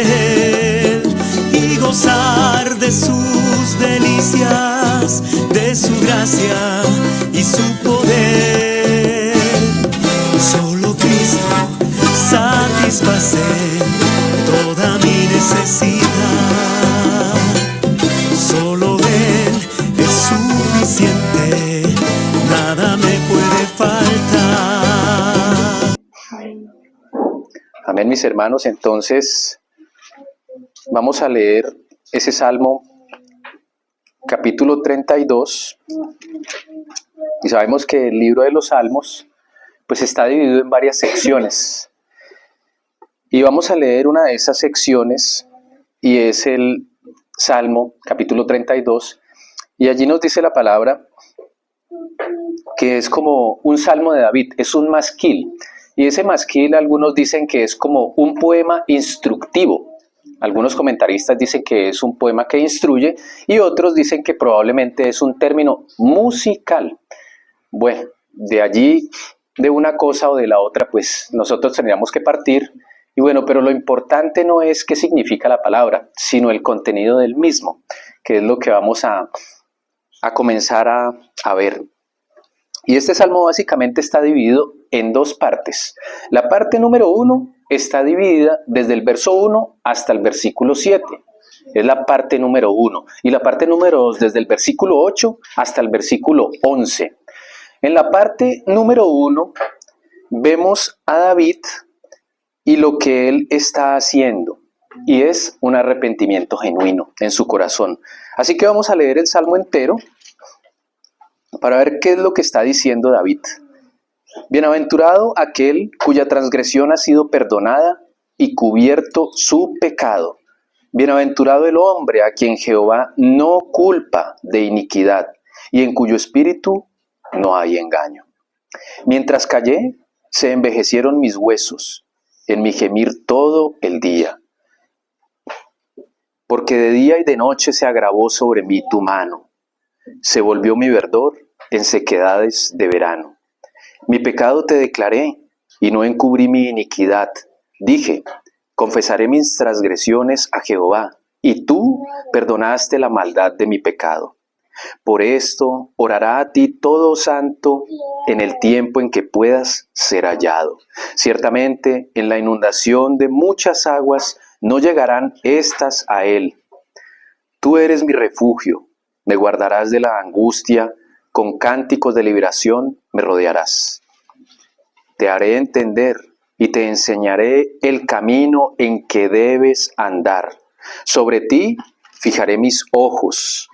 Él y gozar de sus delicias, de su gracia y su poder. Solo Cristo satisface toda mi necesidad. Solo Él es suficiente, nada me puede faltar. Amén, mis hermanos. Entonces vamos a leer ese Salmo capítulo 32, y sabemos que el libro de los Salmos pues está dividido en varias secciones, y vamos a leer una de esas secciones, y es el Salmo capítulo 32, y allí nos dice la palabra que es como un salmo de David, es un masquil, y ese masquil algunos dicen que es como un poema instructivo. Algunos comentaristas dicen que es un poema que instruye y otros dicen que probablemente es un término musical. Bueno, de allí, de una cosa o de la otra, pues nosotros tendríamos que partir. Y bueno, pero lo importante no es qué significa la palabra, sino el contenido del mismo, que es lo que vamos a comenzar a ver. Y este salmo básicamente está dividido en dos partes. La parte número 1 está dividida desde el verso 1 hasta el versículo 7. Es la parte número 1. Y la parte número 2 desde el versículo 8 hasta el versículo 11. En la parte número 1 vemos a David y lo que él está haciendo. Y es un arrepentimiento genuino en su corazón. Así que vamos a leer el salmo entero para ver qué es lo que está diciendo David. Bienaventurado aquel cuya transgresión ha sido perdonada y cubierto su pecado. Bienaventurado el hombre a quien Jehová no culpa de iniquidad y en cuyo espíritu no hay engaño. Mientras callé, se envejecieron mis huesos, en mi gemir todo el día. Porque de día y de noche se agravó sobre mí tu mano. Se volvió mi verdor en sequedades de verano. Mi pecado te declaré y no encubrí mi iniquidad. Dije, confesaré mis transgresiones a Jehová, y tú perdonaste la maldad de mi pecado. Por esto orará a ti todo santo en el tiempo en que puedas ser hallado. Ciertamente en la inundación de muchas aguas no llegarán estas a él. Tú eres mi refugio, me guardarás de la angustia, con cánticos de liberación me rodearás. Te haré entender y te enseñaré el camino en que debes andar. Sobre ti fijaré mis ojos.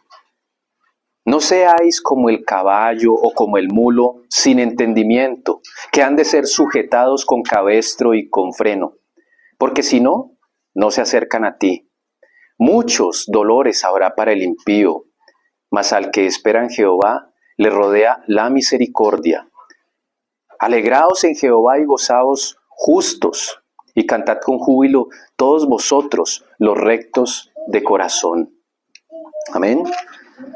No seáis como el caballo o como el mulo sin entendimiento, que han de ser sujetados con cabestro y con freno, porque si no, no se acercan a ti. Muchos dolores habrá para el impío, mas al que espera en Jehová le rodea la misericordia. Alegraos en Jehová y gozaos justos, y cantad con júbilo todos vosotros, los rectos de corazón. Amén.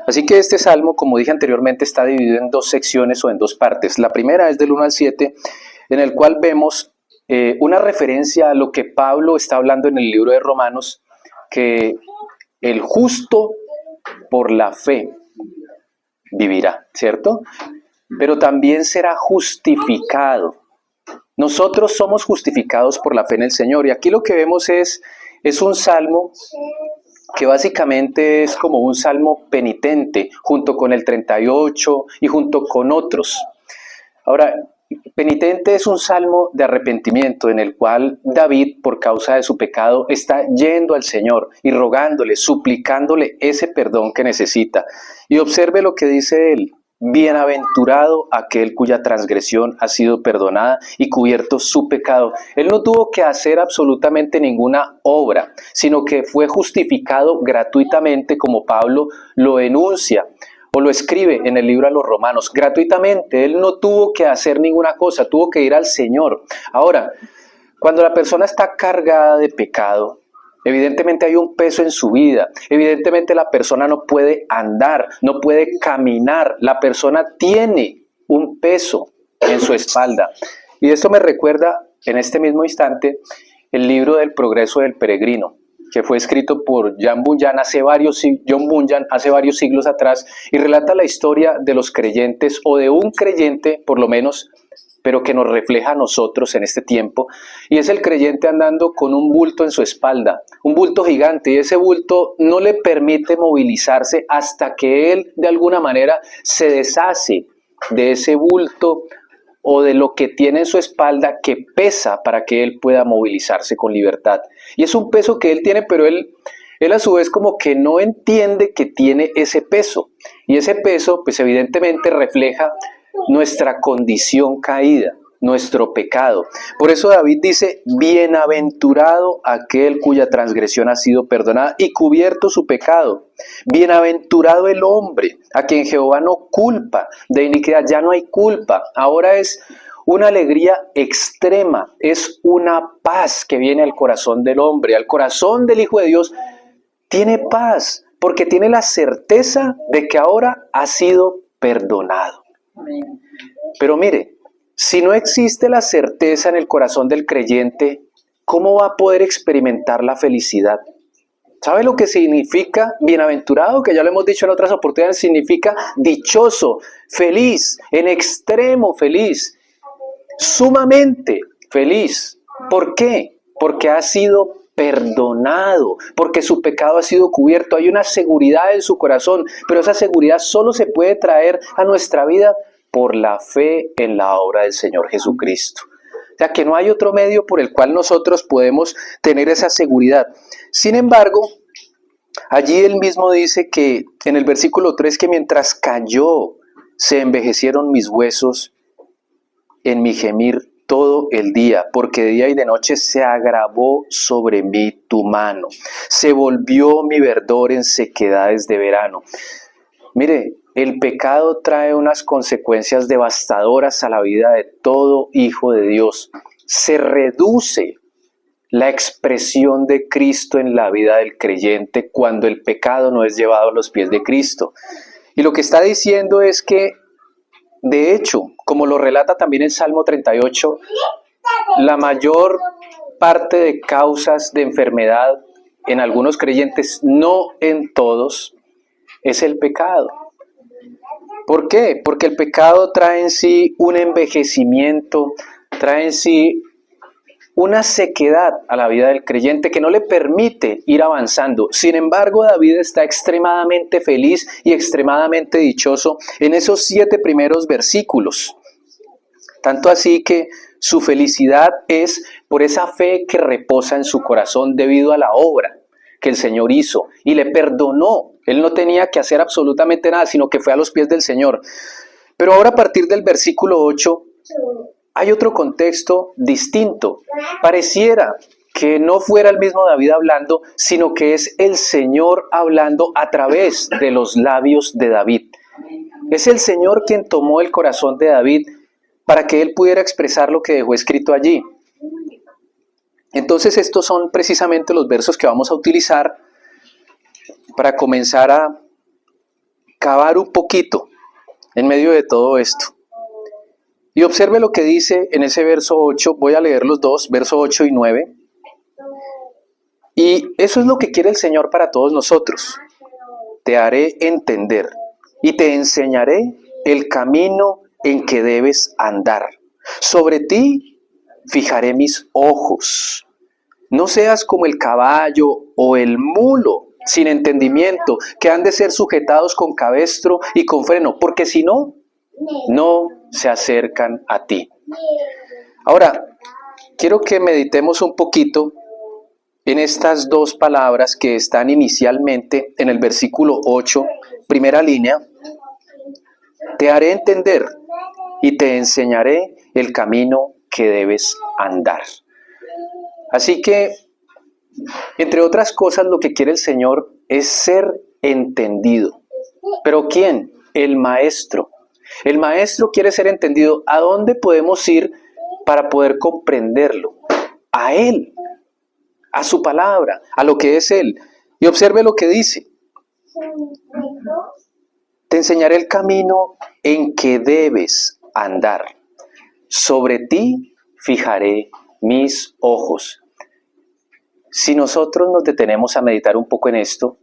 Así que este salmo, como dije anteriormente, está dividido en dos secciones o en dos partes. La primera es del 1 al 7, en el cual vemos una referencia a lo que Pablo está hablando en el libro de Romanos, que el justo por la fe vivirá, ¿cierto? Pero también será justificado. Nosotros somos justificados por la fe en el Señor. Y aquí lo que vemos es un salmo que básicamente es como un salmo penitente, junto con el 38 y junto con otros. Ahora, penitente es un salmo de arrepentimiento en el cual David, por causa de su pecado, está yendo al Señor y rogándole, suplicándole ese perdón que necesita. Y observe lo que dice él: bienaventurado aquel cuya transgresión ha sido perdonada y cubierto su pecado. Él no tuvo que hacer absolutamente ninguna obra, sino que fue justificado gratuitamente, como Pablo lo enuncia o lo escribe en el libro a los Romanos. Gratuitamente, él no tuvo que hacer ninguna cosa, tuvo que ir al Señor. Ahora, cuando la persona está cargada de pecado, evidentemente hay un peso en su vida, evidentemente la persona no puede andar, no puede caminar, la persona tiene un peso en su espalda. Y esto me recuerda en este mismo instante el libro del progreso del peregrino, que fue escrito por John Bunyan hace varios siglos atrás, y relata la historia de los creyentes, o de un creyente por lo menos, pero que nos refleja a nosotros en este tiempo, y es el creyente andando con un bulto en su espalda, un bulto gigante, y ese bulto no le permite movilizarse hasta que él de alguna manera se deshace de ese bulto o de lo que tiene en su espalda que pesa para que él pueda movilizarse con libertad. Y es un peso que él tiene, pero él a su vez como que no entiende que tiene ese peso. Y ese peso pues evidentemente refleja nuestra condición caída, nuestro pecado. Por eso David dice, bienaventurado aquel cuya transgresión ha sido perdonada y cubierto su pecado. Bienaventurado el hombre a quien Jehová no culpa de iniquidad. Ya no hay culpa, ahora es una alegría extrema, es una paz que viene al corazón del hombre, al corazón del Hijo de Dios. Tiene paz porque tiene la certeza de que ahora ha sido perdonado. Pero mire, si no existe la certeza en el corazón del creyente, ¿cómo va a poder experimentar la felicidad? ¿Sabe lo que significa bienaventurado? Que ya lo hemos dicho en otras oportunidades, significa dichoso, feliz, en extremo feliz, sumamente feliz. ¿Por qué? Porque ha sido perdonado, porque su pecado ha sido cubierto. Hay una seguridad en su corazón, pero esa seguridad solo se puede traer a nuestra vida por la fe en la obra del Señor Jesucristo. O sea que no hay otro medio por el cual nosotros podemos tener esa seguridad. Sin embargo, allí él mismo dice que en el versículo 3 que mientras cayó se envejecieron mis huesos en mi gemir todo el día, porque de día y de noche se agravó sobre mí tu mano, se volvió mi verdor en sequedades de verano. Mire, el pecado trae unas consecuencias devastadoras a la vida de todo hijo de Dios. Se reduce la expresión de Cristo en la vida del creyente cuando el pecado no es llevado a los pies de Cristo. Y lo que está diciendo es que, de hecho, como lo relata también el Salmo 38, la mayor parte de causas de enfermedad en algunos creyentes, no en todos, es el pecado. ¿Por qué? Porque el pecado trae en sí un envejecimiento, trae en sí una sequedad a la vida del creyente que no le permite ir avanzando. Sin embargo, David está extremadamente feliz y extremadamente dichoso en esos 7 primeros versículos. Tanto así que su felicidad es por esa fe que reposa en su corazón debido a la obra que el Señor hizo y le perdonó. Él no tenía que hacer absolutamente nada, sino que fue a los pies del Señor. Pero ahora a partir del versículo 8, hay otro contexto distinto. Pareciera que no fuera el mismo David hablando, sino que es el Señor hablando a través de los labios de David. Es el Señor quien tomó el corazón de David para que él pudiera expresar lo que dejó escrito allí. Entonces estos son precisamente los versos que vamos a utilizar para comenzar a cavar un poquito en medio de todo esto. Y observe lo que dice en ese verso 8, voy a leer los dos, verso 8 y 9. Y eso es lo que quiere el Señor para todos nosotros. Te haré entender y te enseñaré el camino en que debes andar. Sobre ti fijaré mis ojos. No seas como el caballo o el mulo sin entendimiento, que han de ser sujetados con cabestro y con freno, porque si no, no se acercan a ti. Ahora, quiero que meditemos un poquito en estas dos palabras que están inicialmente en el versículo 8, primera línea. Te haré entender y te enseñaré el camino que debes andar. Así que, entre otras cosas, lo que quiere el Señor es ser entendido. ¿Pero quién? El Maestro. El Maestro quiere ser entendido. ¿A dónde podemos ir para poder comprenderlo? A Él, a su palabra, a lo que es Él. Y observe lo que dice. Te enseñaré el camino en que debes andar. Sobre ti fijaré mis ojos. Si nosotros nos detenemos a meditar un poco en esto,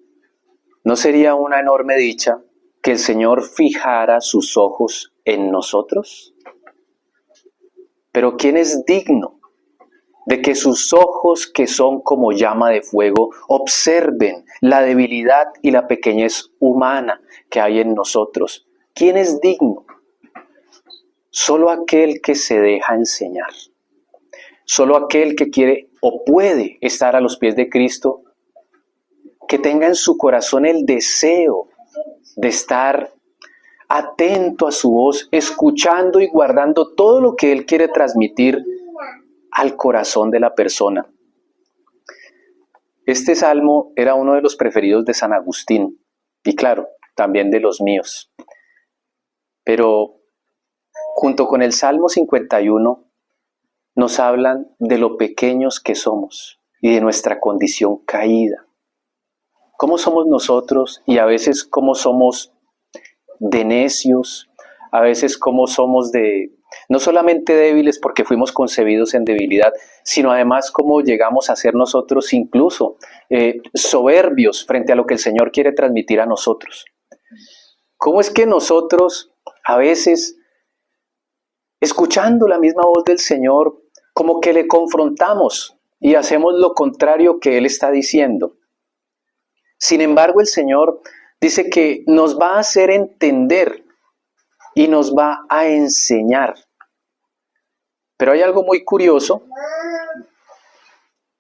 ¿no sería una enorme dicha que el Señor fijara sus ojos en nosotros? Pero ¿quién es digno de que sus ojos, que son como llama de fuego, observen la debilidad y la pequeñez humana que hay en nosotros? ¿Quién es digno? Solo aquel que se deja enseñar. Solo aquel que quiere o puede estar a los pies de Cristo, que tenga en su corazón el deseo de estar atento a su voz, escuchando y guardando todo lo que Él quiere transmitir al corazón de la persona. Este salmo era uno de los preferidos de San Agustín, y claro, también de los míos. Pero junto con el Salmo 51, nos hablan de lo pequeños que somos y de nuestra condición caída. ¿Cómo somos nosotros? Y a veces cómo somos de necios, a veces cómo somos no solamente débiles porque fuimos concebidos en debilidad, sino además cómo llegamos a ser nosotros incluso soberbios frente a lo que el Señor quiere transmitir a nosotros. ¿Cómo es que nosotros a veces, escuchando la misma voz del Señor, como que le confrontamos y hacemos lo contrario que Él está diciendo? Sin embargo, el Señor dice que nos va a hacer entender y nos va a enseñar. Pero hay algo muy curioso,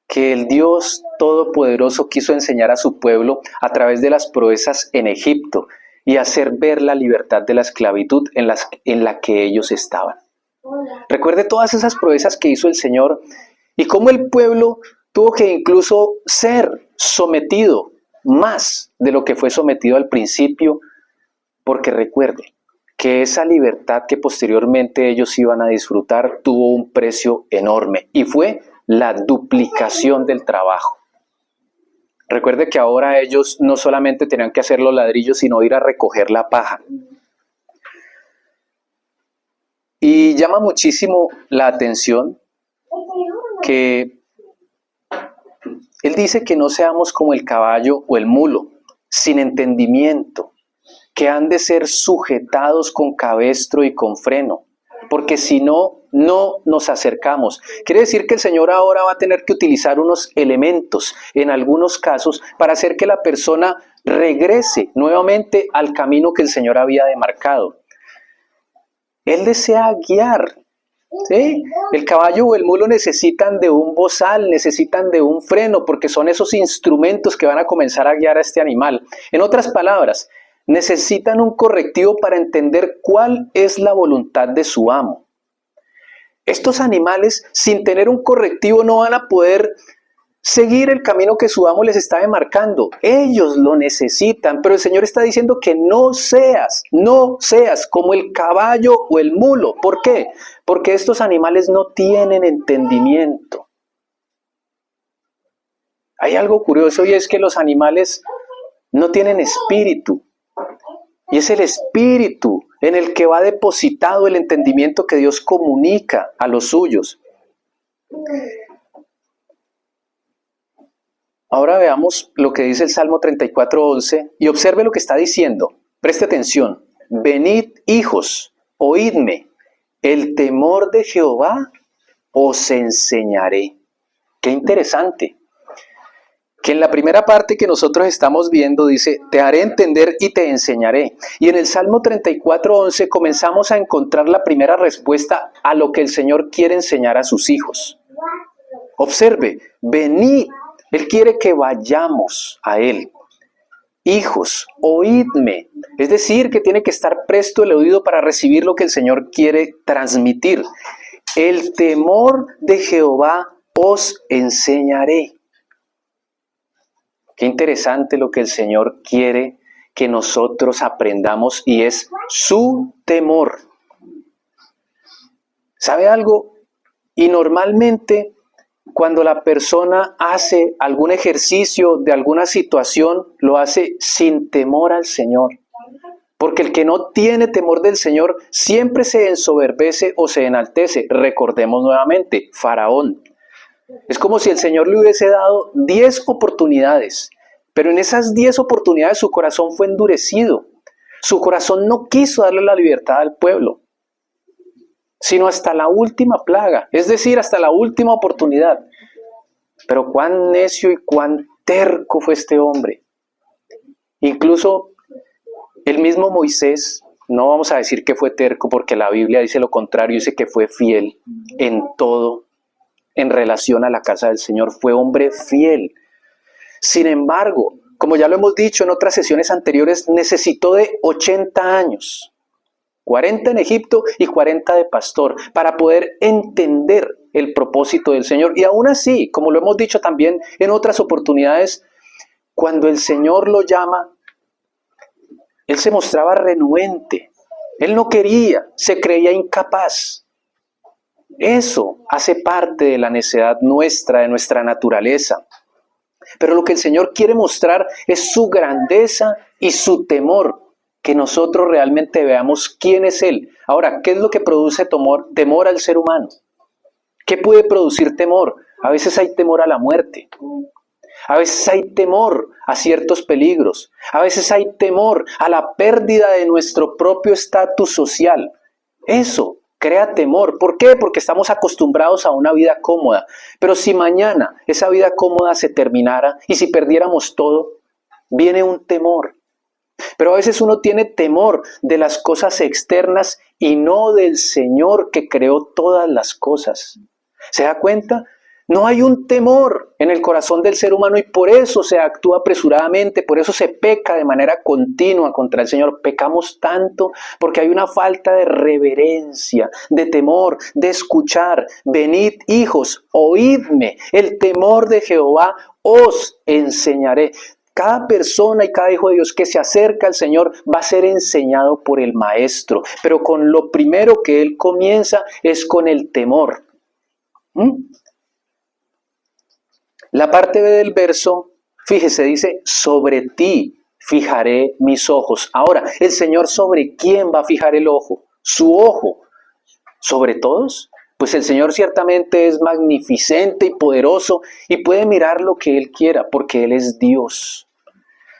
que el Dios Todopoderoso quiso enseñar a su pueblo a través de las proezas en Egipto y hacer ver la libertad de la esclavitud en la que ellos estaban. Recuerde todas esas proezas que hizo el Señor y cómo el pueblo tuvo que incluso ser sometido más de lo que fue sometido al principio, porque recuerde que esa libertad que posteriormente ellos iban a disfrutar tuvo un precio enorme y fue la duplicación del trabajo. Recuerde que ahora ellos no solamente tenían que hacer los ladrillos, sino ir a recoger la paja. Y llama muchísimo la atención que Él dice que no seamos como el caballo o el mulo, sin entendimiento, que han de ser sujetados con cabestro y con freno, porque si no, no nos acercamos. Quiere decir que el Señor ahora va a tener que utilizar unos elementos, en algunos casos, para hacer que la persona regrese nuevamente al camino que el Señor había demarcado. Él desea guiar. ¿Sí? El caballo o el mulo necesitan de un bozal, necesitan de un freno, porque son esos instrumentos que van a comenzar a guiar a este animal. En otras palabras, necesitan un correctivo para entender cuál es la voluntad de su amo. Estos animales, sin tener un correctivo, no van a poder seguir el camino que su amo les está demarcando. Ellos lo necesitan, pero el Señor está diciendo que no seas como el caballo o el mulo. ¿Por qué? Porque estos animales no tienen entendimiento. Hay algo curioso y es que los animales no tienen espíritu. Y es el espíritu en el que va depositado el entendimiento que Dios comunica a los suyos. Ahora veamos lo que dice el Salmo 34:11 y observe lo que está diciendo. Preste atención. Venid, hijos, oídme. El temor de Jehová os enseñaré. Qué interesante. Que en la primera parte que nosotros estamos viendo dice, te haré entender y te enseñaré. Y en el Salmo 34:11 comenzamos a encontrar la primera respuesta a lo que el Señor quiere enseñar a sus hijos. Observe, venid. Él quiere que vayamos a Él. Hijos, oídme. Es decir, que tiene que estar presto el oído para recibir lo que el Señor quiere transmitir. El temor de Jehová os enseñaré. Qué interesante lo que el Señor quiere que nosotros aprendamos y es su temor. ¿Sabe algo? Y normalmente cuando la persona hace algún ejercicio de alguna situación, lo hace sin temor al Señor. Porque el que no tiene temor del Señor siempre se ensoberbece o se enaltece. Recordemos nuevamente, Faraón. Es como si el Señor le hubiese dado 10 oportunidades, pero en esas 10 oportunidades su corazón fue endurecido. Su corazón no quiso darle la libertad al pueblo, sino hasta la última plaga, es decir, hasta la última oportunidad. Pero cuán necio y cuán terco fue este hombre. Incluso el mismo Moisés, no vamos a decir que fue terco porque la Biblia dice lo contrario, dice que fue fiel en todo en relación a la casa del Señor, fue hombre fiel. Sin embargo, como ya lo hemos dicho en otras sesiones anteriores, necesitó de 80 años, 40 en Egipto y 40 de pastor, para poder entender el propósito del Señor. Y aún así, como lo hemos dicho también en otras oportunidades, cuando el Señor lo llama, él se mostraba renuente, él no quería, se creía incapaz. Eso hace parte de la necedad nuestra, de nuestra naturaleza. Pero lo que el Señor quiere mostrar es su grandeza y su temor, que nosotros realmente veamos quién es Él. Ahora, ¿qué es lo que produce temor al ser humano? ¿Qué puede producir temor? A veces hay temor a la muerte. A veces hay temor a ciertos peligros. A veces hay temor a la pérdida de nuestro propio estatus social. Eso crea temor. ¿Por qué? Porque estamos acostumbrados a una vida cómoda. Pero si mañana esa vida cómoda se terminara y si perdiéramos todo, viene un temor. Pero a veces uno tiene temor de las cosas externas y no del Señor que creó todas las cosas. ¿Se da cuenta? No hay un temor en el corazón del ser humano y por eso se actúa apresuradamente, por eso se peca de manera continua contra el Señor. Pecamos tanto porque hay una falta de reverencia, de temor, de escuchar. Venid, hijos, oídme, el temor de Jehová os enseñaré. Cada persona y cada hijo de Dios que se acerca al Señor va a ser enseñado por el Maestro, pero con lo primero que Él comienza es con el temor. La parte B del verso, fíjese, dice, sobre ti fijaré mis ojos. Ahora, el Señor, ¿sobre quién va a fijar el ojo? Su ojo. ¿Sobre todos? Pues el Señor ciertamente es magnificente y poderoso y puede mirar lo que Él quiera porque Él es Dios.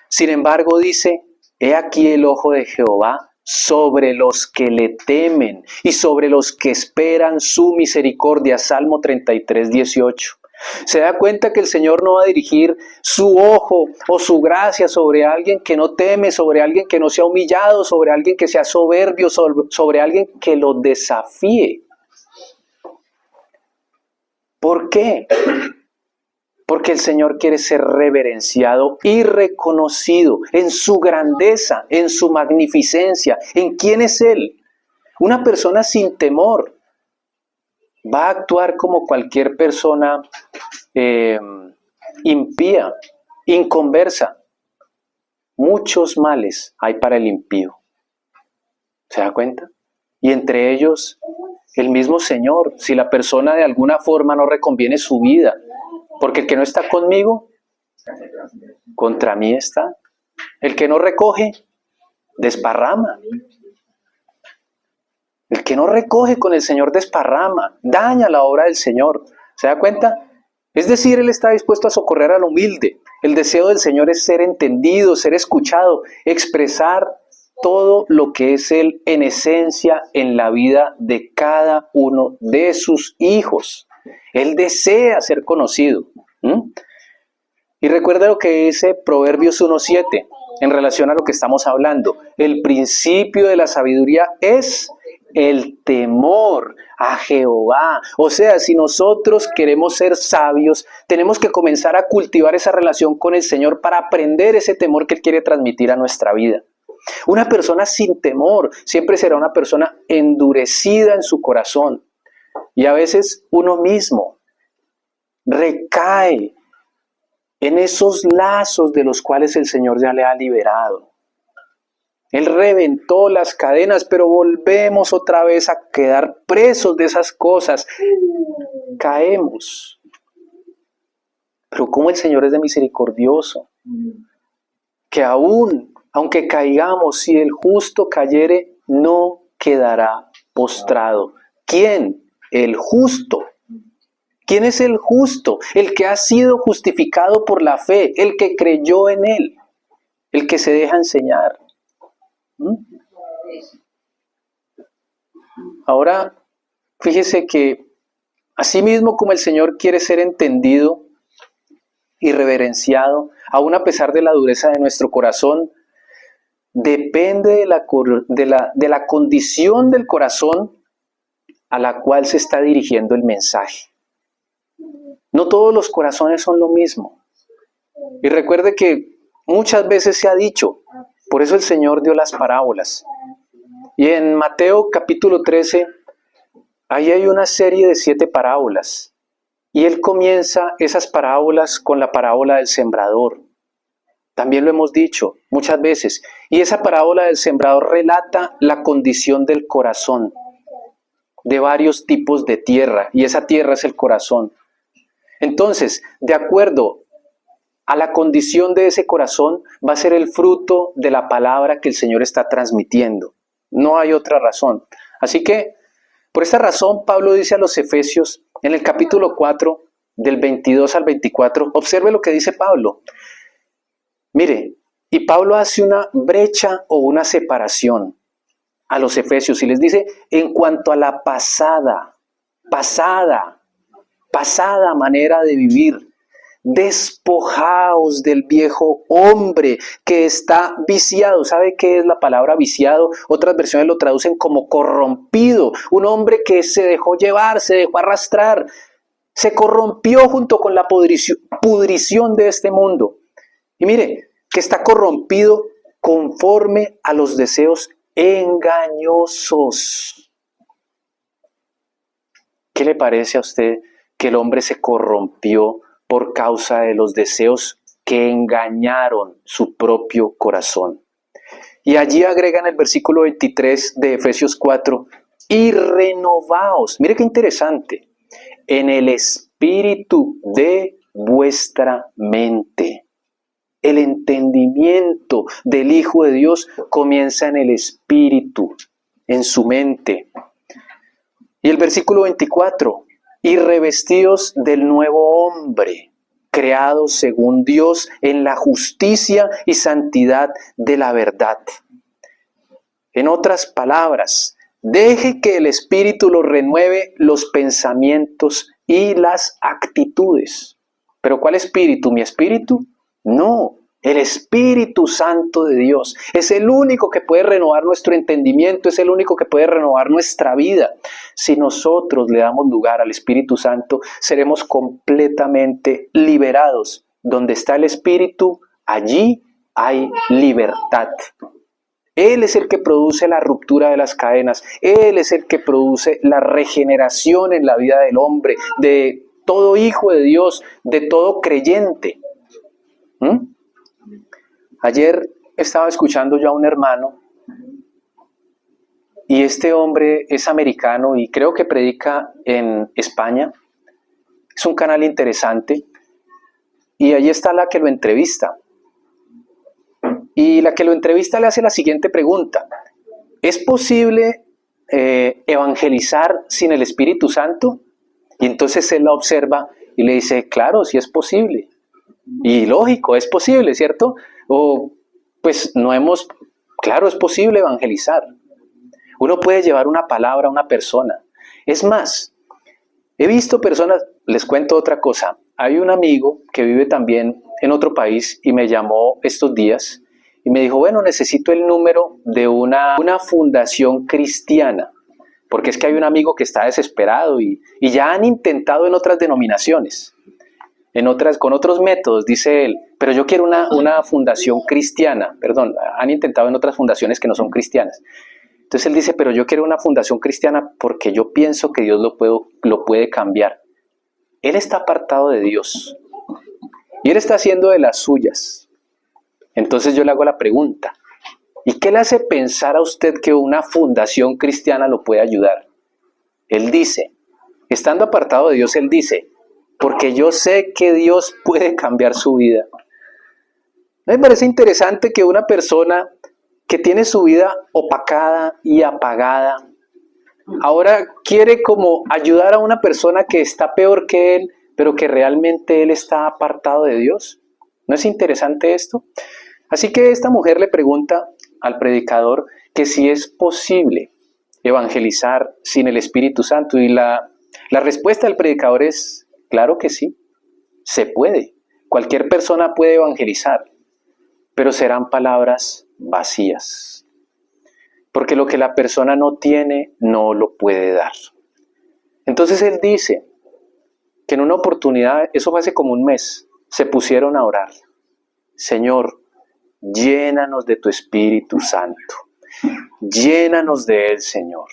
Sin embargo, dice, he aquí el ojo de Jehová sobre los que le temen y sobre los que esperan su misericordia. Salmo 33, 18. Se da cuenta que el Señor no va a dirigir su ojo o su gracia sobre alguien que no teme, sobre alguien que no sea humillado, sobre alguien que sea soberbio, sobre alguien que lo desafíe. ¿Por qué? Porque el Señor quiere ser reverenciado y reconocido en su grandeza, en su magnificencia, en quién es Él. Una persona sin temor va a actuar como cualquier persona impía, inconversa. Muchos males hay para el impío. ¿Se da cuenta? Y entre ellos, el mismo Señor. Si la persona de alguna forma no reconviene su vida, porque el que no está conmigo, contra mí está. El que no recoge, desparrama. El que no recoge con el Señor desparrama, daña la obra del Señor. ¿Se da cuenta? Es decir, Él está dispuesto a socorrer al humilde. El deseo del Señor es ser entendido, ser escuchado, expresar todo lo que es Él en esencia en la vida de cada uno de sus hijos. Él desea ser conocido. Y recuerda lo que dice Proverbios 1:7 en relación a lo que estamos hablando. El principio de la sabiduría es el temor a Jehová. O sea, si nosotros queremos ser sabios, tenemos que comenzar a cultivar esa relación con el Señor para aprender ese temor que Él quiere transmitir a nuestra vida. Una persona sin temor siempre será una persona endurecida en su corazón. Y a veces uno mismo recae en esos lazos de los cuales el Señor ya le ha liberado. Él reventó las cadenas, pero volvemos otra vez a quedar presos de esas cosas. Caemos. Pero como el Señor es de misericordioso, que aún, aunque caigamos, si el justo cayere, no quedará postrado. ¿Quién? El justo. ¿Quién es el justo? El que ha sido justificado por la fe, el que creyó en Él, el que se deja enseñar. Ahora, fíjese que así mismo como el Señor quiere ser entendido y reverenciado, aun a pesar de la dureza de nuestro corazón, depende de la condición del corazón a la cual se está dirigiendo el mensaje. No todos los corazones son lo mismo. Y recuerde que muchas veces se ha dicho, por eso el Señor dio las parábolas. Y en Mateo capítulo 13, ahí hay una serie de 7 parábolas. Y Él comienza esas parábolas con la parábola del sembrador. También lo hemos dicho muchas veces. Y esa parábola del sembrador relata la condición del corazón, de varios tipos de tierra. Y esa tierra es el corazón. Entonces, de acuerdo a la condición de ese corazón, va a ser el fruto de la palabra que el Señor está transmitiendo. No hay otra razón. Así que, por esta razón, Pablo dice a los Efesios, en el capítulo 4, del 22 al 24, observe lo que dice Pablo. Mire, y Pablo hace una brecha o una separación a los Efesios y les dice, en cuanto a la pasada manera de vivir, despojaos del viejo hombre que está viciado. ¿Sabe qué es la palabra viciado? Otras versiones lo traducen como corrompido. Un hombre que se dejó llevar, se dejó arrastrar, se corrompió junto con la pudrición de este mundo. Y mire, que está corrompido conforme a los deseos engañosos. ¿Qué le parece a usted que el hombre se corrompió por causa de los deseos que engañaron su propio corazón? Y allí agrega en el versículo 23 de Efesios 4, y renovaos, mire qué interesante, en el espíritu de vuestra mente. El entendimiento del Hijo de Dios comienza en el espíritu, en su mente. Y el versículo 24, y revestidos del nuevo hombre, creado según Dios en la justicia y santidad de la verdad. En otras palabras, deje que el Espíritu lo renueve los pensamientos y las actitudes. ¿Pero cuál espíritu? ¿Mi espíritu? No, el Espíritu Santo de Dios es el único que puede renovar nuestro entendimiento, es el único que puede renovar nuestra vida. Si nosotros le damos lugar al Espíritu Santo, seremos completamente liberados. Donde está el Espíritu, allí hay libertad. Él es el que produce la ruptura de las cadenas, Él es el que produce la regeneración en la vida del hombre, de todo hijo de Dios, de todo creyente. Ayer estaba escuchando yo a un hermano y este hombre es americano y creo que predica en España. Es un canal interesante y allí está la que lo entrevista. Y la que lo entrevista le hace la siguiente pregunta: ¿es posible evangelizar sin el Espíritu Santo? Y entonces él la observa y le dice, claro, sí es posible. Y lógico, es posible, ¿cierto? O pues claro, es posible evangelizar. Uno puede llevar una palabra a una persona. Es más, he visto personas, les cuento otra cosa. Hay un amigo que vive también en otro país y me llamó estos días y me dijo, bueno, necesito el número de una fundación cristiana, porque es que hay un amigo que está desesperado y ya han intentado en otras denominaciones. Con otros métodos, dice él, pero yo quiero una fundación cristiana, han intentado en otras fundaciones que no son cristianas. Entonces él dice, pero yo quiero una fundación cristiana porque yo pienso que Dios lo puede cambiar. Él está apartado de Dios y él está haciendo de las suyas. Entonces yo le hago la pregunta, ¿y qué le hace pensar a usted que una fundación cristiana lo puede ayudar? Él dice, estando apartado de Dios, él dice, porque yo sé que Dios puede cambiar su vida. Me parece interesante que una persona que tiene su vida opacada y apagada, ahora quiere como ayudar a una persona que está peor que él, pero que realmente él está apartado de Dios. ¿No es interesante esto? Así que esta mujer le pregunta al predicador que si es posible evangelizar sin el Espíritu Santo, y la respuesta del predicador es, claro que sí, se puede. Cualquier persona puede evangelizar, pero serán palabras vacías. Porque lo que la persona no tiene, no lo puede dar. Entonces él dice que en una oportunidad, eso fue hace como un mes, se pusieron a orar. Señor, llénanos de tu Espíritu Santo. Llénanos de él, Señor.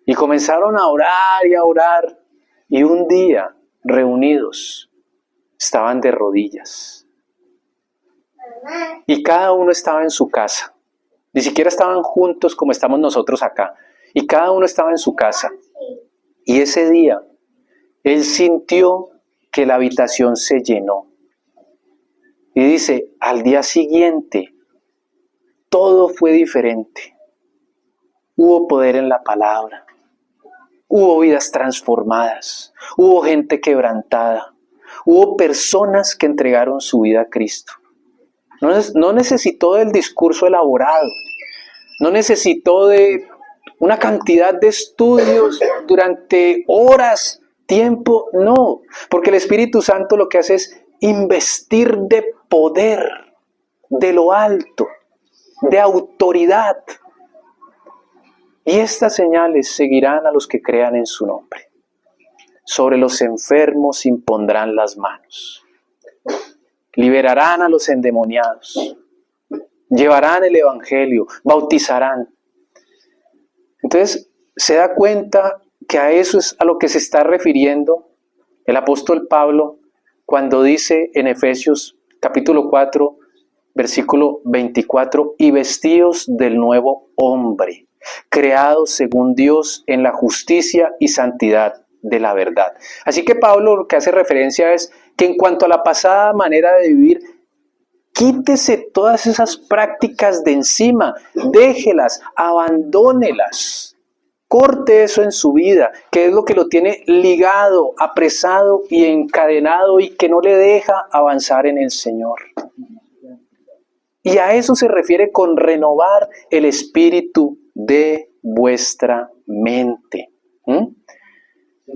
Y comenzaron a orar y a orar. Y un día, reunidos, estaban de rodillas. Y cada uno estaba en su casa. Ni siquiera estaban juntos como estamos nosotros acá. Y cada uno estaba en su casa. Y ese día, él sintió que la habitación se llenó. Y dice, al día siguiente, todo fue diferente. Hubo poder en la palabra. Hubo vidas transformadas. Hubo gente quebrantada. Hubo personas que entregaron su vida a Cristo. No necesitó del discurso elaborado. No necesitó de una cantidad de estudios durante horas, tiempo. No, porque el Espíritu Santo lo que hace es investir de poder, de lo alto, de autoridad. Y estas señales seguirán a los que crean en su nombre. Sobre los enfermos impondrán las manos. Liberarán a los endemoniados. Llevarán el evangelio. Bautizarán. Entonces, se da cuenta que a eso es a lo que se está refiriendo el apóstol Pablo cuando dice en Efesios capítulo 4, versículo 24, y vestidos del nuevo hombre, creados según Dios en la justicia y santidad de la verdad. Así que Pablo lo que hace referencia es que en cuanto a la pasada manera de vivir, quítese todas esas prácticas de encima, déjelas, abandónelas, corte eso en su vida, que es lo que lo tiene ligado, apresado y encadenado y que no le deja avanzar en el Señor. Y a eso se refiere con renovar el espíritu de vuestra mente.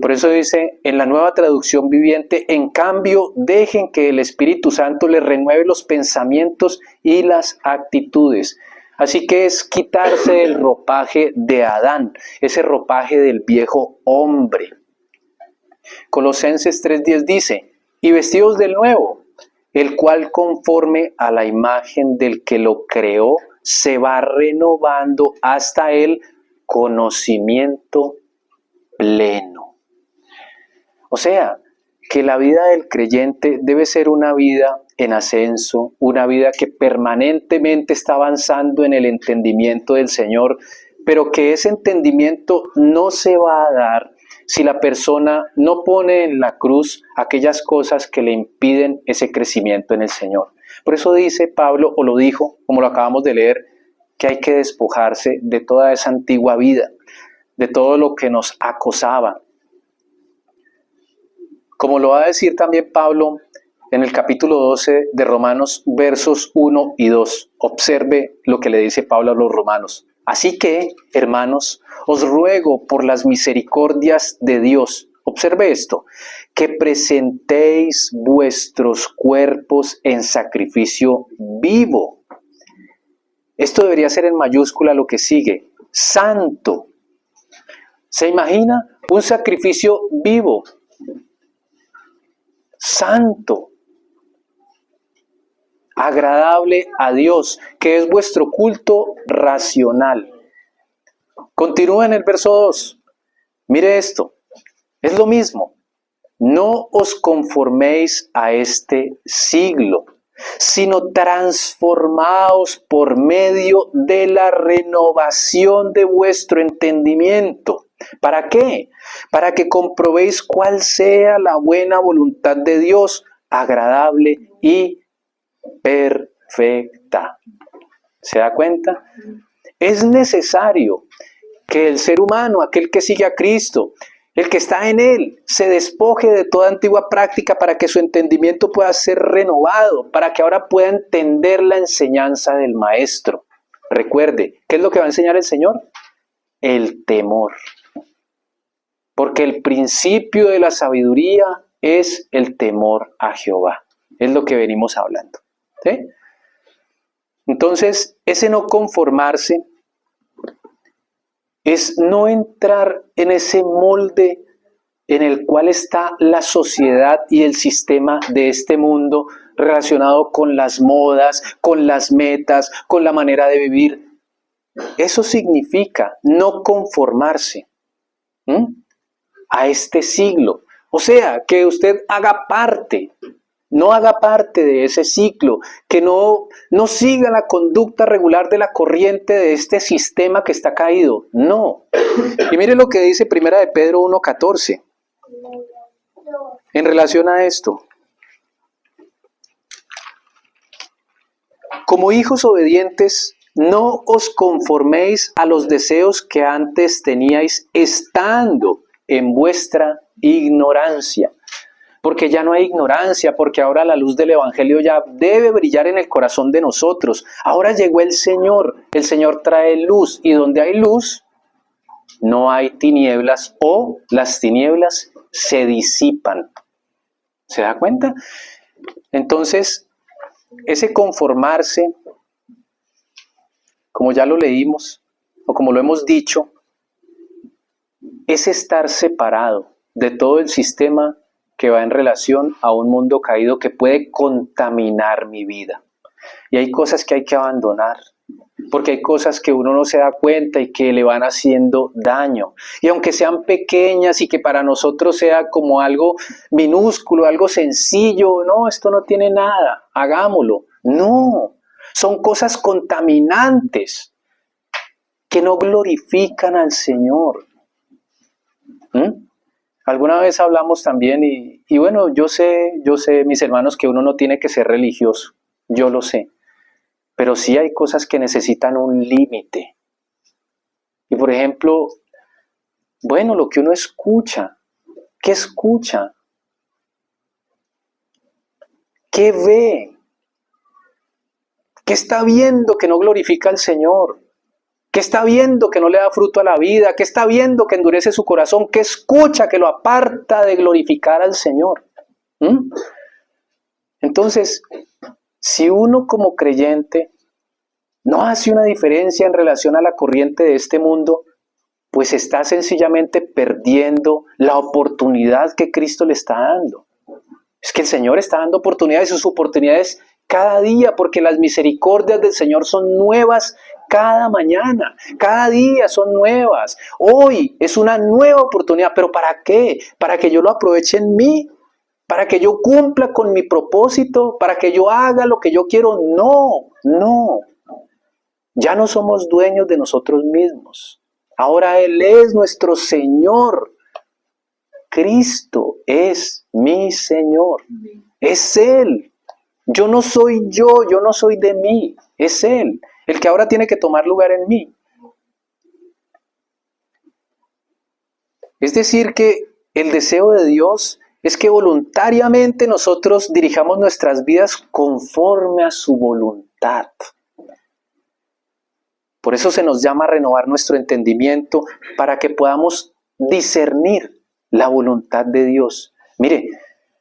Por eso dice en la Nueva Traducción Viviente, en cambio, dejen que el Espíritu Santo les renueve los pensamientos y las actitudes. Así que es quitarse el ropaje de Adán, ese ropaje del viejo hombre. Colosenses 3:10 dice, y vestidos del nuevo, el cual conforme a la imagen del que lo creó, se va renovando hasta el conocimiento pleno. O sea, que la vida del creyente debe ser una vida en ascenso, una vida que permanentemente está avanzando en el entendimiento del Señor, pero que ese entendimiento no se va a dar si la persona no pone en la cruz aquellas cosas que le impiden ese crecimiento en el Señor. Por eso dice Pablo, o lo dijo, como lo acabamos de leer, que hay que despojarse de toda esa antigua vida, de todo lo que nos acosaba. Como lo va a decir también Pablo en el capítulo 12 de Romanos, versos 1 y 2. Observe lo que le dice Pablo a los romanos. Así que, hermanos, os ruego por las misericordias de Dios, observe esto, que presentéis vuestros cuerpos en sacrificio vivo. Esto debería ser en mayúscula lo que sigue, santo. ¿Se imagina? Un sacrificio vivo. Santo, agradable a Dios, que es vuestro culto racional. Continúa en el verso 2. Mire esto, es lo mismo. No os conforméis a este siglo, sino transformaos por medio de la renovación de vuestro entendimiento. ¿Para qué? Para que comprobéis cuál sea la buena voluntad de Dios, agradable y perfecta. ¿Se da cuenta? Es necesario que el ser humano, aquel que sigue a Cristo, el que está en Él, se despoje de toda antigua práctica para que su entendimiento pueda ser renovado, para que ahora pueda entender la enseñanza del Maestro. Recuerde, ¿qué es lo que va a enseñar el Señor? El temor. Porque el principio de la sabiduría es el temor a Jehová. Es lo que venimos hablando. ¿Sí? Entonces, ese no conformarse es no entrar en ese molde en el cual está la sociedad y el sistema de este mundo relacionado con las modas, con las metas, con la manera de vivir. Eso significa no conformarse a este siglo. O sea, que usted haga parte, no haga parte de ese ciclo, que no siga la conducta regular de la corriente de este sistema que está caído. No. Y mire lo que dice 1 de Pedro 1:14 en relación a esto. Como hijos obedientes, no os conforméis a los deseos que antes teníais estando en vuestra ignorancia. Porque ya no hay ignorancia, porque ahora la luz del Evangelio ya debe brillar en el corazón de nosotros. Ahora llegó el Señor trae luz, y donde hay luz, no hay tinieblas, o las tinieblas se disipan. ¿Se da cuenta? Entonces, ese conformarse, como ya lo leímos, o como lo hemos dicho, es estar separado de todo el sistema que va en relación a un mundo caído que puede contaminar mi vida. Y hay cosas que hay que abandonar, porque hay cosas que uno no se da cuenta y que le van haciendo daño. Y aunque sean pequeñas y que para nosotros sea como algo minúsculo, algo sencillo, no, esto no tiene nada, hagámoslo. No, son cosas contaminantes que no glorifican al Señor. Alguna vez hablamos también y bueno, yo sé, mis hermanos, que uno no tiene que ser religioso, yo lo sé, pero sí hay cosas que necesitan un límite. Y por ejemplo, bueno, lo que uno escucha, ¿qué escucha? ¿Qué ve? ¿Qué está viendo que no glorifica al Señor? ¿Qué está viendo que no le da fruto a la vida? ¿Qué está viendo que endurece su corazón? ¿Qué escucha que lo aparta de glorificar al Señor? Entonces, si uno como creyente no hace una diferencia en relación a la corriente de este mundo, pues está sencillamente perdiendo la oportunidad que Cristo le está dando. Es que el Señor está dando oportunidades, y sus oportunidades cada día, porque las misericordias del Señor son nuevas cada mañana, cada día son nuevas. Hoy es una nueva oportunidad, pero ¿para qué? Para que yo lo aproveche en mí, para que yo cumpla con mi propósito, para que yo haga lo que yo quiero. No. Ya no somos dueños de nosotros mismos. Ahora Él es nuestro Señor. Cristo es mi Señor. Es Él. Yo no soy yo no soy de mí. Es Él, el que ahora tiene que tomar lugar en mí. Es decir, que el deseo de Dios es que voluntariamente nosotros dirijamos nuestras vidas conforme a su voluntad. Por eso se nos llama a renovar nuestro entendimiento para que podamos discernir la voluntad de Dios. Mire,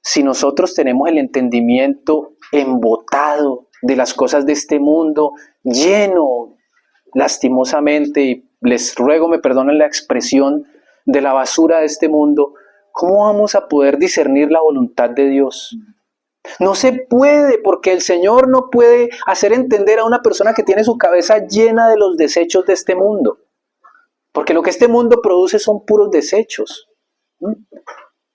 si nosotros tenemos el entendimiento embotado de las cosas de este mundo, lleno lastimosamente, y les ruego me perdonen la expresión, de la basura de este mundo, ¿cómo vamos a poder discernir la voluntad de Dios? No se puede, porque el Señor no puede hacer entender a una persona que tiene su cabeza llena de los desechos de este mundo, porque lo que este mundo produce son puros desechos.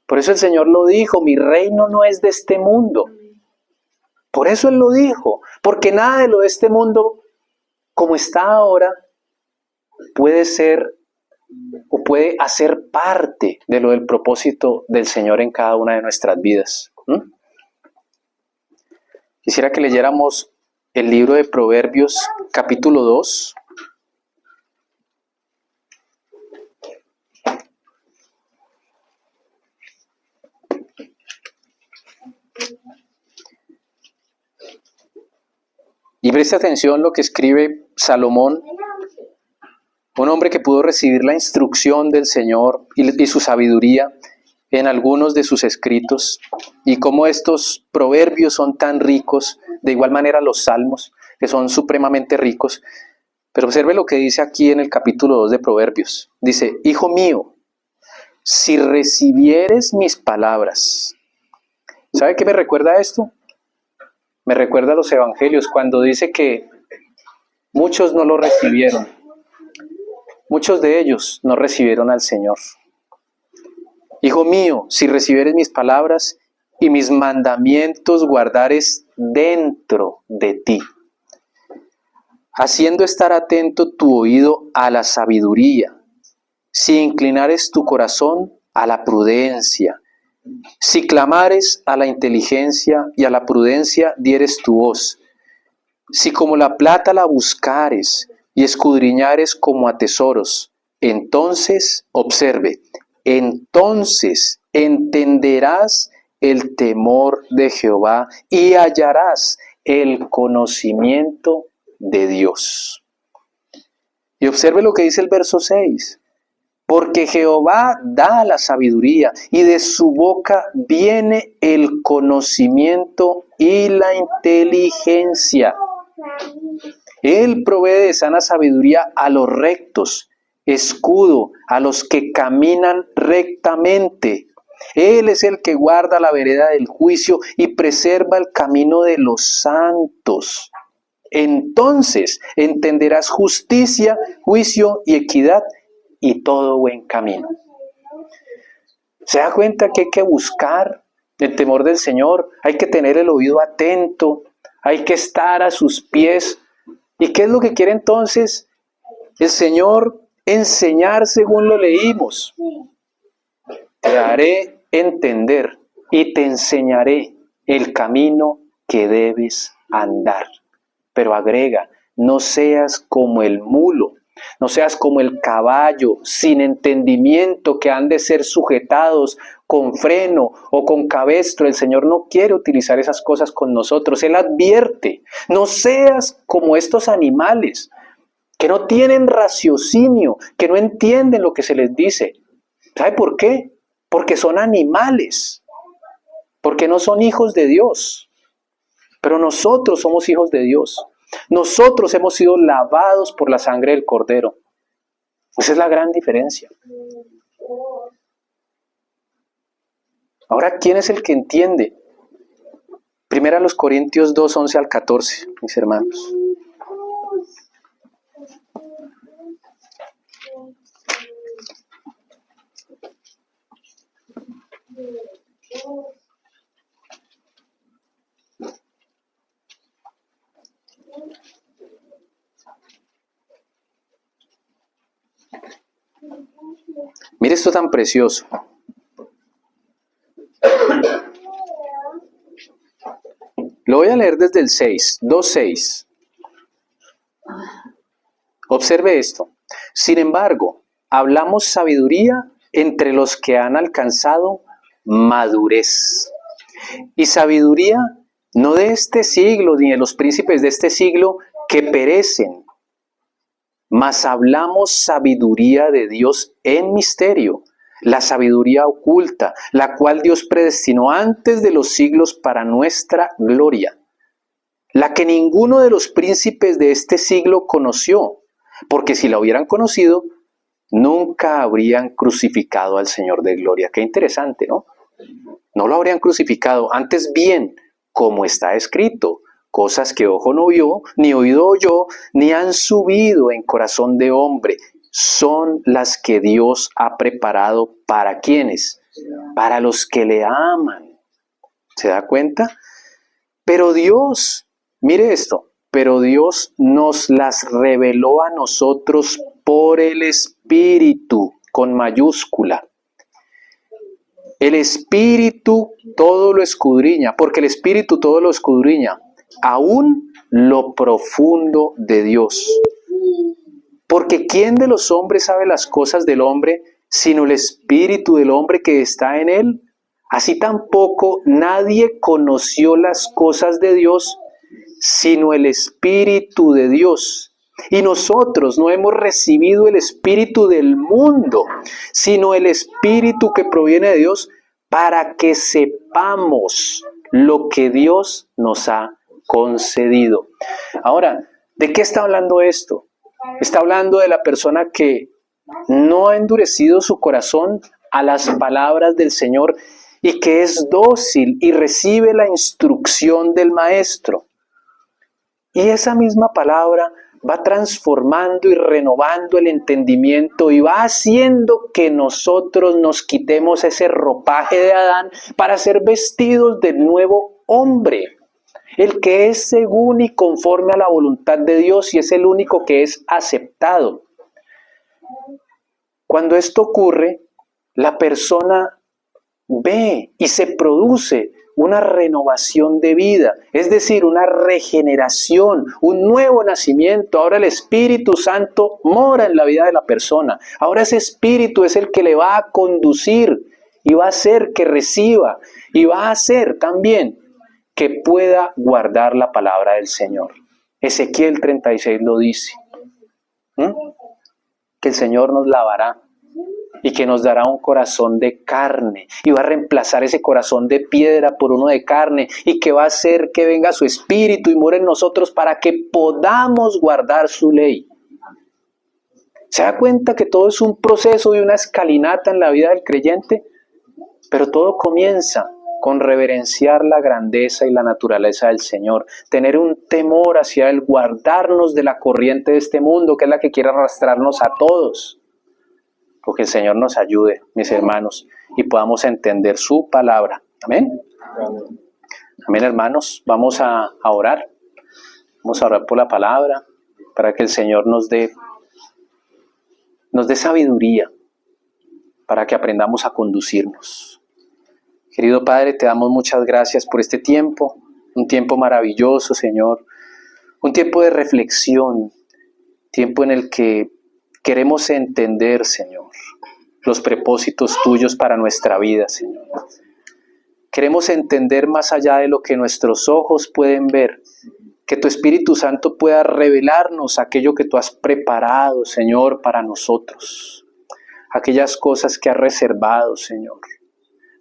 Por eso el Señor lo dijo: mi reino no es de este mundo. Por eso Él lo dijo, porque nada de lo de este mundo, como está ahora, puede ser o puede hacer parte de lo del propósito del Señor en cada una de nuestras vidas. Quisiera que leyéramos el libro de Proverbios, capítulo 2. Y preste atención lo que escribe Salomón, un hombre que pudo recibir la instrucción del Señor y su sabiduría en algunos de sus escritos, y cómo estos proverbios son tan ricos, de igual manera los salmos, que son supremamente ricos. Pero observe lo que dice aquí en el capítulo 2 de Proverbios. Dice: hijo mío, si recibieres mis palabras. ¿Sabe qué me recuerda esto? Me recuerda a los evangelios, cuando dice que muchos no lo recibieron. Muchos de ellos no recibieron al Señor. Hijo mío, si recibieres mis palabras y mis mandamientos guardares dentro de ti, haciendo estar atento tu oído a la sabiduría, si inclinares tu corazón a la prudencia, si clamares a la inteligencia y a la prudencia dieres tu voz, si como la plata la buscares y escudriñares como a tesoros, entonces, observe, entonces entenderás el temor de Jehová y hallarás el conocimiento de Dios. Y observe lo que dice el verso 6. Porque Jehová da la sabiduría y de su boca viene el conocimiento y la inteligencia. Él provee de sana sabiduría a los rectos, escudo a los que caminan rectamente. Él es el que guarda la vereda del juicio y preserva el camino de los santos. Entonces entenderás justicia, juicio y equidad y todo buen camino. ¿Se da cuenta que hay que buscar el temor del Señor? Hay que tener el oído atento, hay que estar a sus pies. ¿Y qué es lo que quiere entonces el Señor enseñar según lo leímos? Te haré entender y te enseñaré el camino que debes andar. Pero agrega, no seas como el mulo, no seas como el caballo sin entendimiento que han de ser sujetados con freno o con cabestro. El Señor no quiere utilizar esas cosas con nosotros. Él advierte, no seas como estos animales que no tienen raciocinio, que no entienden lo que se les dice. ¿Sabe por qué? Porque son animales, porque no son hijos de Dios. Pero nosotros somos hijos de Dios. Nosotros hemos sido lavados por la sangre del Cordero. Esa es la gran diferencia. Ahora, ¿quién es el que entiende? Primera los Corintios 2, 11 al 14, mis hermanos. Mire esto tan precioso. Lo voy a leer desde el 6, 2:6. Observe esto. Sin embargo, hablamos sabiduría entre los que han alcanzado madurez. Y sabiduría no de este siglo, ni de los príncipes de este siglo que perecen, mas hablamos sabiduría de Dios en misterio, la sabiduría oculta, la cual Dios predestinó antes de los siglos para nuestra gloria, la que ninguno de los príncipes de este siglo conoció, porque si la hubieran conocido, nunca habrían crucificado al Señor de gloria. Qué interesante, ¿no? No lo habrían crucificado, antes bien, como está escrito, cosas que ojo no vio, ni oído oyó, ni han subido en corazón de hombre, son las que Dios ha preparado para ¿quiénes? Para los que le aman. ¿Se da cuenta? Pero Dios, mire esto, pero Dios nos las reveló a nosotros por el Espíritu, con mayúscula. El Espíritu todo lo escudriña, porque el Espíritu todo lo escudriña, aún lo profundo de Dios. Porque ¿quién de los hombres sabe las cosas del hombre, sino el Espíritu del hombre que está en él? Así tampoco nadie conoció las cosas de Dios, sino el Espíritu de Dios. Y nosotros no hemos recibido el espíritu del mundo, sino el Espíritu que proviene de Dios, para que sepamos lo que Dios nos ha concedido. Ahora, ¿de qué está hablando esto? Está hablando de la persona que no ha endurecido su corazón a las palabras del Señor y que es dócil y recibe la instrucción del Maestro. Y esa misma palabra va transformando y renovando el entendimiento y va haciendo que nosotros nos quitemos ese ropaje de Adán para ser vestidos del nuevo hombre, el que es según y conforme a la voluntad de Dios y es el único que es aceptado. Cuando esto ocurre, la persona ve y se produce una renovación de vida, es decir, una regeneración, un nuevo nacimiento. Ahora el Espíritu Santo mora en la vida de la persona. Ahora ese Espíritu es el que le va a conducir y va a hacer que reciba y va a hacer también que pueda guardar la palabra del Señor. Ezequiel 36 lo dice, que el Señor nos lavará y que nos dará un corazón de carne y va a reemplazar ese corazón de piedra por uno de carne y que va a hacer que venga su Espíritu y more en nosotros para que podamos guardar su ley. ¿Se da cuenta que todo es un proceso y una escalinata en la vida del creyente? Pero todo comienza con reverenciar la grandeza y la naturaleza del Señor, tener un temor hacia Él, guardarnos de la corriente de este mundo que es la que quiere arrastrarnos a todos. Porque el Señor nos ayude, mis hermanos, y podamos entender su palabra. Amén. Amén, hermanos. Vamos a orar. Vamos a orar por la palabra, para que el Señor nos dé sabiduría, para que aprendamos a conducirnos. Querido Padre, te damos muchas gracias por este tiempo, un tiempo maravilloso, Señor, un tiempo de reflexión, tiempo en el que queremos entender, Señor, los propósitos tuyos para nuestra vida, Señor. Queremos entender más allá de lo que nuestros ojos pueden ver, que tu Espíritu Santo pueda revelarnos aquello que tú has preparado, Señor, para nosotros, aquellas cosas que has reservado, Señor.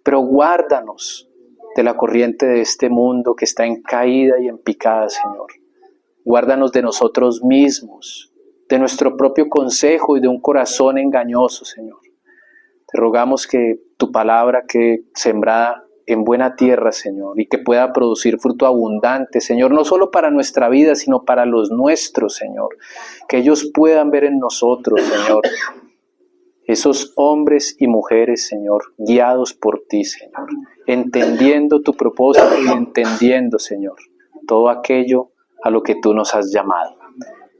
Pero guárdanos de la corriente de este mundo que está en caída y en picada, Señor. Guárdanos de nosotros mismos, de nuestro propio consejo y de un corazón engañoso, Señor. Te rogamos que tu palabra quede sembrada en buena tierra, Señor, y que pueda producir fruto abundante, Señor, no solo para nuestra vida, sino para los nuestros, Señor. Que ellos puedan ver en nosotros, Señor, esos hombres y mujeres, Señor, guiados por ti, Señor, entendiendo tu propósito y entendiendo, Señor, todo aquello a lo que tú nos has llamado.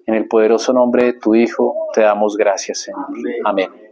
En el poderoso nombre de tu Hijo te damos gracias, Señor. Amén.